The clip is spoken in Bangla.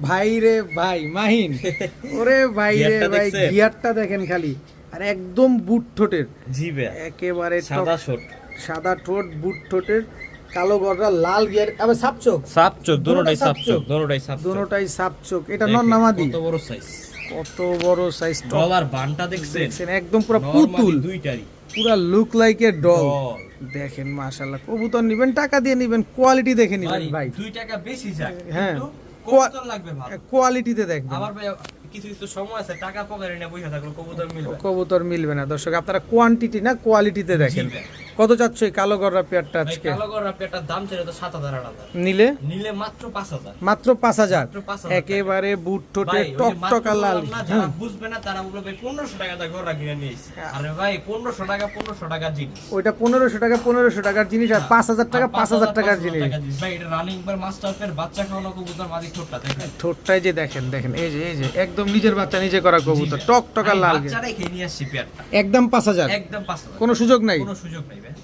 ভাই রে ভাই মাহিন, ওরে ভাই রে গিয়ারটা ভাই, দেখছেন? গিয়ারটা দেখেন খালি, আর একদম বুট ঠোঁটের, জি ভাই, একেবারে সাদা শট, সাদা ঠোঁট, বুট ঠোঁটের, কালো গড়া, লাল গিয়ার, আবার সাপচোক, সাপ চোখ, দুটোটাই সাপ সাপচোক। চোখ, দুটোটাই সাপ চোখ। দুটোটাই সাপচোক। এটা দেখেন, নন্নামাদি, কত বড় সাইজ, কত বড় সাইজ, ডলার বানটা দেখছেন, দেখছেন একদম পুরো নরমালি পুতুল, দুইটারই পুরা look like a doll. Doll. দেখেন মাশাআল্লাহ, কবুতর নিবেন টাকা দিয়ে নিবেন, কোয়ালিটি দেখে নিবেন ভাই, 2 টাকা বেশি যায়, হ্যাঁ। কিন্তু কবুতর লাগবে ভালো। কোয়ালিটিতে দেখবেন, আবার ভাই কিছু কিছু সময় আছে টাকা পকেটে নিয়ে বসে থাকলে কবুতর মিলবে। কবুতর মিলবে না। দর্শক আপনারা কোয়ান্টিটি না কোয়ালিটিতে দেখেন। জি ভাই। কত চাচ্ছ এই কালো গড়া পেয়ারটা ভাই আজকে? কালো গড় আপনার দাম ছিল তো 7,000 টাকা, নিলে নিলে মাত্র 5,000। মাত্র 5,000, মাত্র 5,000 একেবারে বুট ঠোঁটে ভাই, ওই যে মাত্র টকটকা লাল। বললাম না, যারা বুঝবে না তারা বলবে 1500 টাকা দা গড় কিনে নিয়েছে। আরে ভাই 1500 টাকা জিনিস, ওইটা 1500 টাকা 1500 টাকার জিনিস, আর 5,000 টাকা 5,000 টাকার জিনিস। ভাই এটা রানিং বার মাস্টার পের বাচ্চা খাওয়ানো কবুতর মাদি ঠোঁটটা দেখেন, ঠোঁটটাই যে দেখেন, দেখেন এই যে একদম নিজের বাচ্চা নিজে করা কবুতর, টকটকা লাল, বাচ্চারাই খেয়ে নিয়ে আসছি পেয়ারটা, একদম 5,000, একদম 5,000, কোনো সুযোগ নাই। কোনো সুযোগ নাই ভাই।